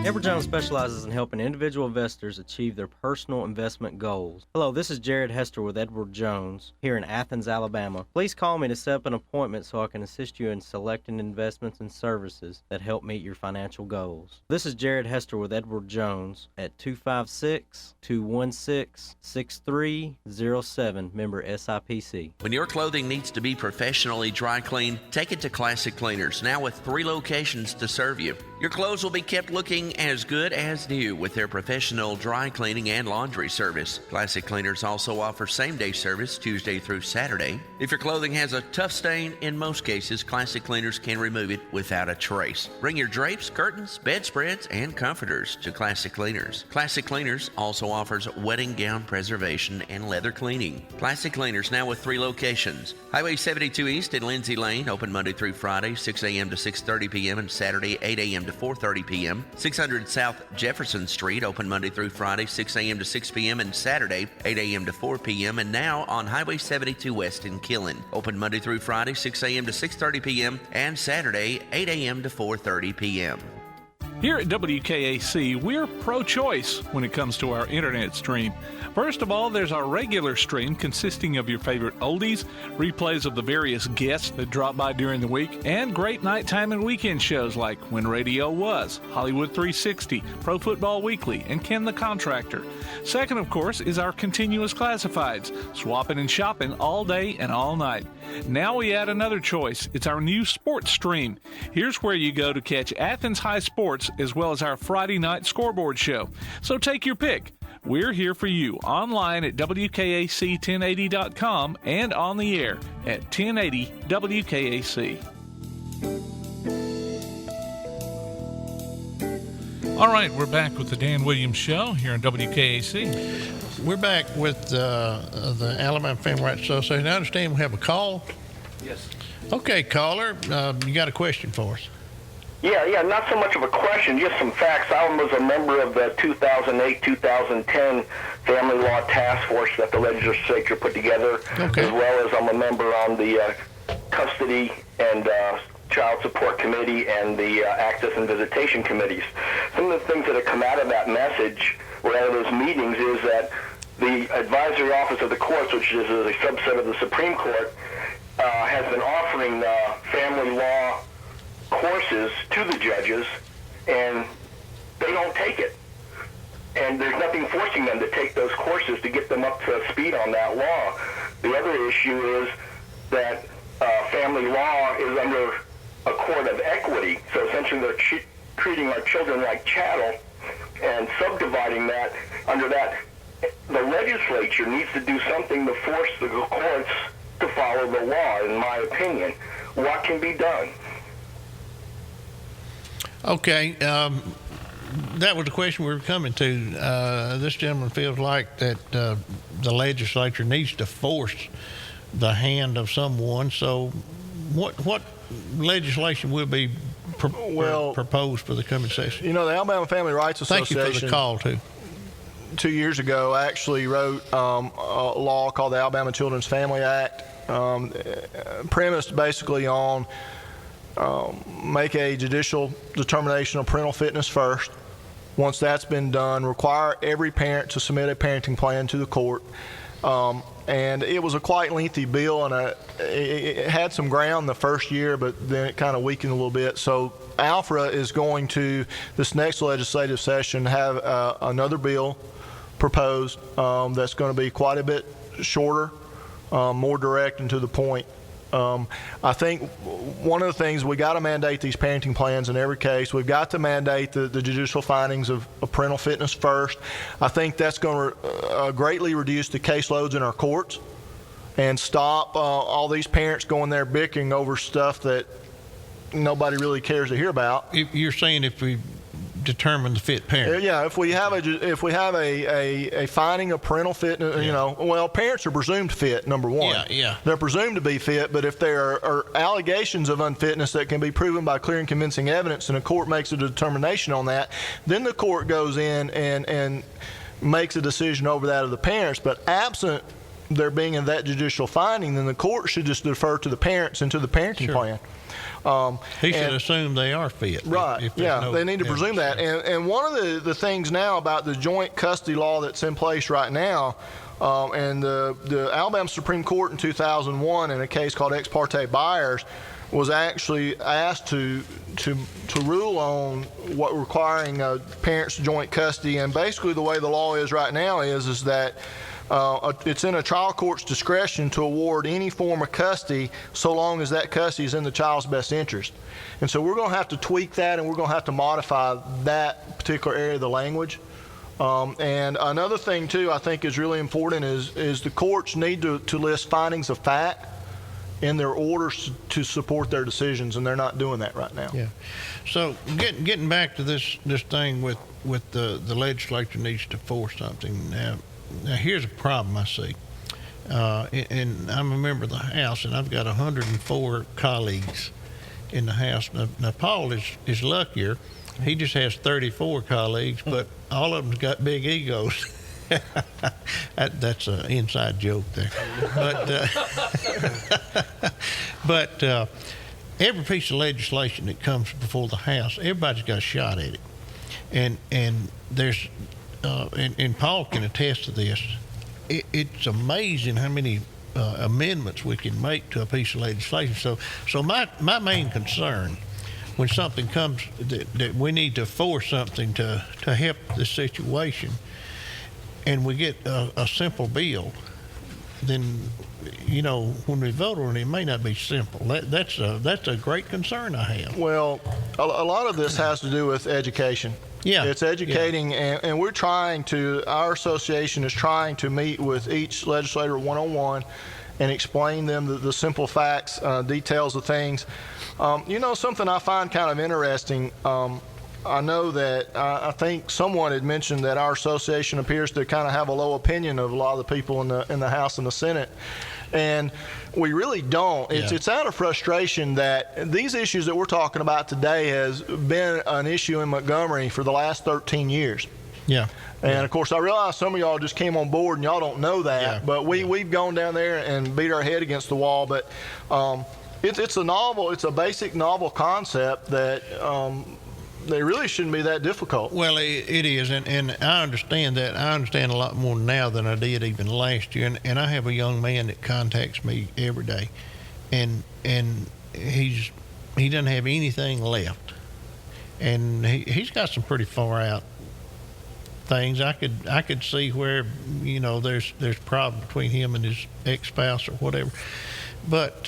Edward Jones specializes in helping individual investors achieve their personal investment goals. Hello, this is Jared Hester with Edward Jones here in Athens, Alabama. Please call me to set up an appointment so I can assist you in selecting investments and services that help meet your financial goals. This is Jared Hester with Edward Jones at 256-216-6307, member SIPC. When your clothing needs to be professionally dry cleaned, take it to Classic Cleaners, now with 3 locations to serve you. Your clothes will be kept looking as good as new with their professional dry cleaning and laundry service. Classic Cleaners also offers same-day service Tuesday through Saturday. If your clothing has a tough stain, in most cases, Classic Cleaners can remove it without a trace. Bring your drapes, curtains, bedspreads, and comforters to Classic Cleaners. Classic Cleaners also offers wedding gown preservation and leather cleaning. Classic Cleaners now with 3 locations. Highway 72 East at Lindsay Lane, open Monday through Friday, 6 a.m. to 6:30 p.m. and Saturday, 8 a.m. to 4:30 p.m. 600 South Jefferson Street, open Monday through Friday, 6 a.m. to 6 p.m. and Saturday, 8 a.m. to 4 p.m. And now on Highway 72 West in Killen, open Monday through Friday, 6 a.m. to 6:30 p.m. and Saturday, 8 a.m. to 4:30 p.m. Here at WKAC, we're pro-choice when it comes to our internet stream. First of all, there's our regular stream consisting of your favorite oldies, replays of the various guests that drop by during the week, and great nighttime and weekend shows like When Radio Was, Hollywood 360, Pro Football Weekly, and Ken the Contractor. Second, of course, is our continuous classifieds, swapping and shopping all day and all night. Now we add another choice. It's our new sports stream. Here's where you go to catch Athens High sports as well as our Friday night scoreboard show. So take your pick. We're here for you online at WKAC1080.com and on the air at 1080 WKAC. All right, we're back with the Dan Williams Show here on WKAC. We're back with the Alabama Family Rights Association. I understand we have a call. Yes. Okay, caller, you got a question for us? Yeah, not so much of a question, just some facts. I was a member of the 2008-2010 Family Law Task Force that the legislature put together, as well as I'm a member on the Custody and Child Support Committee and the Access and Visitation Committees. Some of the things that have come out of that message or out of those meetings is that the Advisory Office of the Courts, which is a subset of the Supreme Court, has been offering family law courses to the judges, and they don't take it. And there's nothing forcing them to take those courses to get them up to speed on that law. The other issue is that family law is under a court of equity, so essentially they're treating our children like chattel and subdividing that. Under that, the legislature needs to do something to force the courts to follow the law, in my opinion. What can be done? Okay, that was the question we were coming to. This gentleman feels like that the legislature needs to force the hand of someone. So what legislation will be proposed for the coming session? You know, the Alabama Family Rights Association. Thank you for the call, too. 2 years ago, actually wrote a law called the Alabama Children's Family Act, premised basically on make a judicial determination of parental fitness first. Once that's been done, require every parent to submit a parenting plan to the court. And it was a quite lengthy bill, and it had some ground the first year, but then it kind of weakened a little bit. So ALFRA is going to, this next legislative session, have another bill proposed that's going to be quite a bit shorter, more direct and to the point. I think one of the things, we got to mandate these parenting plans in every case. We've got to mandate the judicial findings of parental fitness first. I think that's going to greatly reduce the caseloads in our courts and stop all these parents going there bickering over stuff that nobody really cares to hear about. You're saying if we determine the fit parent? Yeah, if we have a finding of parental fitness, parents are presumed fit, number one. Yeah. They're presumed to be fit, but if there are allegations of unfitness that can be proven by clear and convincing evidence, and a court makes a determination on that, then the court goes in and makes a decision over that of the parents. But absent there being that judicial finding, then the court should just defer to the parents and to the parenting plan. He should assume they are fit. Right. If there's no they need to presume that. And one of the things now about the joint custody law that's in place right now, and the Alabama Supreme Court in 2001 in a case called Ex parte Byers was actually asked to rule on what requiring parents joint custody. And basically the way the law is right now is that it's in a trial court's discretion to award any form of custody so long as that custody is in the child's best interest. And so we're going to have to tweak that, and we're going to have to modify that particular area of the language. And another thing, too, I think is really important is the courts need to list findings of fact in their orders to support their decisions, and they're not doing that right now. Yeah. So getting back to this thing with the legislature needs to force something. Now here's a problem I see. And I'm a member of the House, and I've got 104 colleagues in the House. Now Paul is luckier. He just has 34 colleagues, but all of them's got big egos. That's an inside joke there. But every piece of legislation that comes before the House, everybody's got a shot at it. And there's and Paul can attest to this. It's amazing how many amendments we can make to a piece of legislation. So my main concern when something comes that we need to force something to help the situation, and we get a simple bill, then when we vote on it, it may not be simple. That's a great concern I have. Well, a lot of this has to do with education. Yeah, it's educating, and we're our association is trying to meet with each legislator one-on-one and explain them the simple facts, details of things. Something I find kind of interesting, I know that I think someone had mentioned that our association appears to kind of have a low opinion of a lot of the people in the House and the Senate. And we really don't. It's out of frustration that these issues that we're talking about today has been an issue in Montgomery for the last 13 years. Yeah. And of course, I realize some of y'all just came on board and y'all don't know that. Yeah. But we've gone down there and beat our head against the wall. But it's a basic novel concept that they really shouldn't be that difficult. Well, it is, and I understand that. I understand a lot more now than I did even last year. And I have a young man that contacts me every day, and he doesn't have anything left, and he's got some pretty far out things. I could see where there's problem between him and his ex-spouse or whatever, but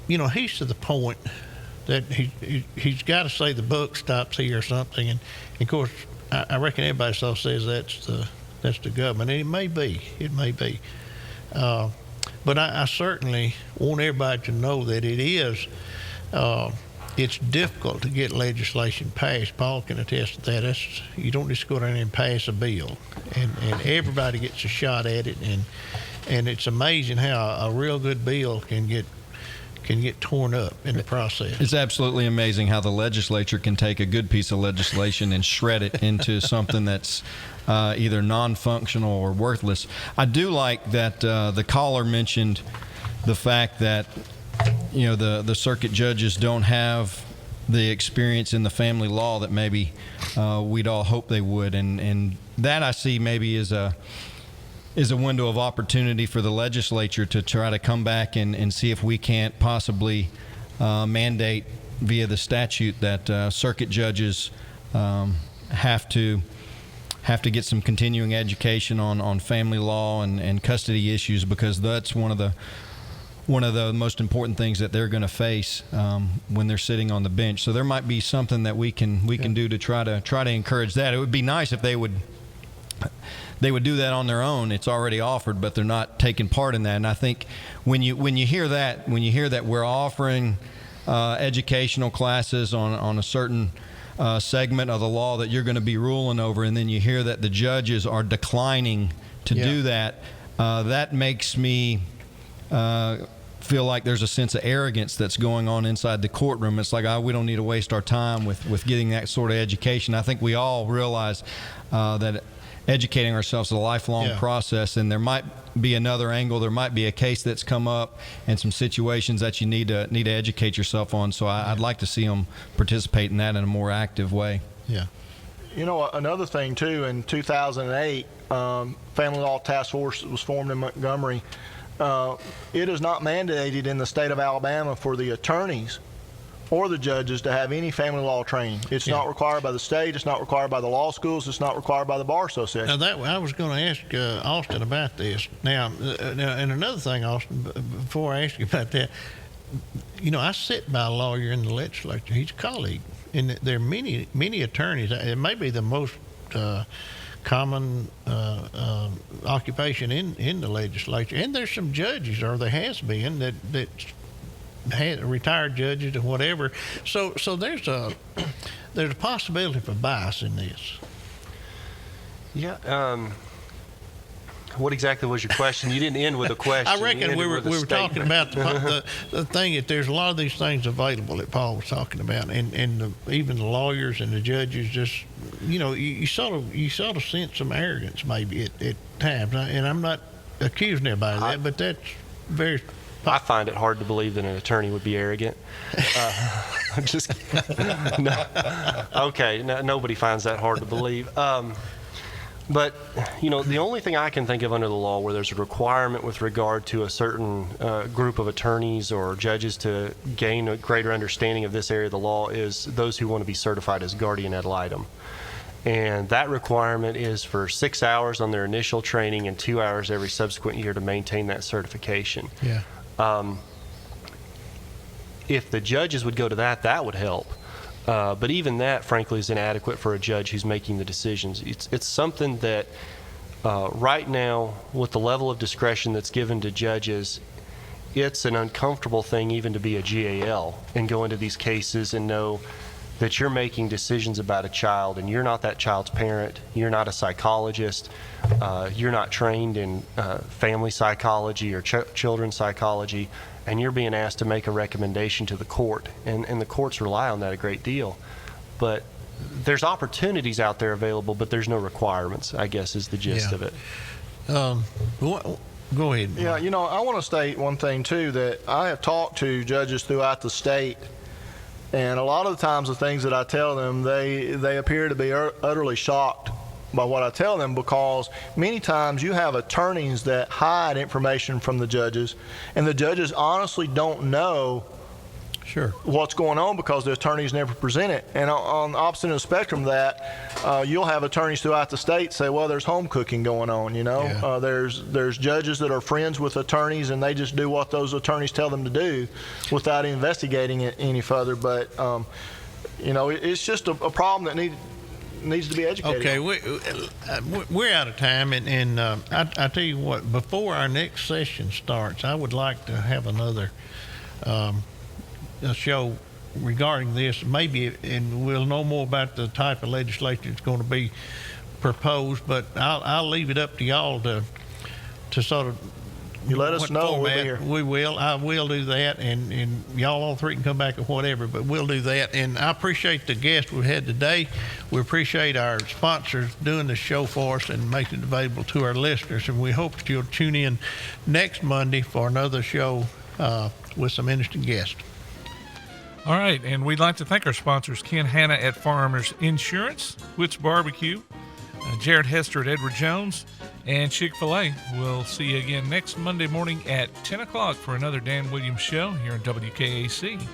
he's to the point that he's got to say the buck stops here or something, and of course I reckon everybody still says that's the government, and it may be, but I certainly want everybody to know that it is. It's difficult to get legislation passed. Paul can attest to that. You don't just go down there and pass a bill, and everybody gets a shot at it, and it's amazing how a real good bill can get torn up in the process. It's absolutely amazing how the legislature can take a good piece of legislation and shred it into something that's either non-functional or worthless. I do like that the caller mentioned the fact that the circuit judges don't have the experience in the family law that maybe we'd all hope they would, and that I see maybe is a window of opportunity for the legislature to try to come back and see if we can't possibly mandate via the statute that circuit judges have to get some continuing education on family law and custody issues, because that's one of the most important things that they're going to face when they're sitting on the bench. So there might be something that we can do to try to encourage that. It would be nice if they would do that on their own. It's already offered, but they're not taking part in that. And I think when you hear that we're offering educational classes on a certain segment of the law that you're going to be ruling over, and then you hear that the judges are declining to do that, that makes me feel like there's a sense of arrogance that's going on inside the courtroom. It's like, we don't need to waste our time with getting that sort of education. I think we all realize that educating ourselves. It's a lifelong process, and there might be another angle. There might be a case that's come up and some situations that you need to educate yourself on. So I'd like to see them participate in that in a more active way. Yeah. You know, another thing too, in 2008, Family Law Task Force was formed in Montgomery. It is not mandated in the state of Alabama for the attorneys or the judges to have any family law training. It's not required by the state. It's not required by the law schools. It's not required by the Bar Association. Now, I was going to ask Austin about this. Now, and another thing, Austin, before I ask you about that, you know, I sit by a lawyer in the legislature. He's a colleague. And there are many attorneys. It may be the most common occupation in the legislature. And there's some judges, or there has been, that had retired judges or whatever. So there's a possibility for bias in this. Yeah. What exactly was your question? You didn't end with a question. I reckon we were talking about the thing that there's a lot of these things available that Paul was talking about, and even the lawyers and the judges just, you know, you sort of sense some arrogance maybe at times, and I'm not accusing anybody of that, but that's very. I find it hard to believe that an attorney would be arrogant. I'm just kidding. No. Okay, nobody finds that hard to believe. But, you know, the only thing I can think of under the law where there's a requirement with regard to a certain group of attorneys or judges to gain a greater understanding of this area of the law is those who want to be certified as guardian ad litem. And that requirement is for 6 hours on their initial training and 2 hours every subsequent year to maintain that certification. Yeah. If the judges would go to that, that would help. But even that, frankly, is inadequate for a judge who's making the decisions. It's something that right now, with the level of discretion that's given to judges, it's an uncomfortable thing even to be a GAL and go into these cases and know that you're making decisions about a child and you're not that child's parent, you're not a psychologist, you're not trained in family psychology or children's psychology, and you're being asked to make a recommendation to the court. And the courts rely on that a great deal. But there's opportunities out there available, but there's no requirements, I guess, is the gist of it. Go ahead. Yeah, you know, I want to state one thing, too, that I have talked to judges throughout the state, and a lot of the times the things that I tell them, they appear to be utterly shocked by what I tell them, because many times you have attorneys that hide information from the judges, and the judges honestly don't know what's going on because the attorneys never present it. And on the opposite end of the spectrum of that, you'll have attorneys throughout the state say, well, there's home cooking going on, you know. Yeah. There's judges that are friends with attorneys, and they just do what those attorneys tell them to do without investigating it any further. But, you know, it's just a problem that needs to be educated. Okay, we're out of time, and I tell you what, before our next session starts, I would like to have another a show regarding this, maybe, and we'll know more about the type of legislation that's going to be proposed. But I'll leave it up to y'all to sort of. You let us know. We'll be here. We will. I will do that, and y'all all three can come back or whatever, but we'll do that. And I appreciate the guests we had today. We appreciate our sponsors doing the show for us and making it available to our listeners. And we hope that you'll tune in next Monday for another show with some interesting guests. All right, and we'd like to thank our sponsors, Ken Hanna at Farmers Insurance, Witt's Barbecue, Jared Hester at Edward Jones, and Chick-fil-A. We'll see you again next Monday morning at 10 o'clock for another Dan Williams Show here on WKAC.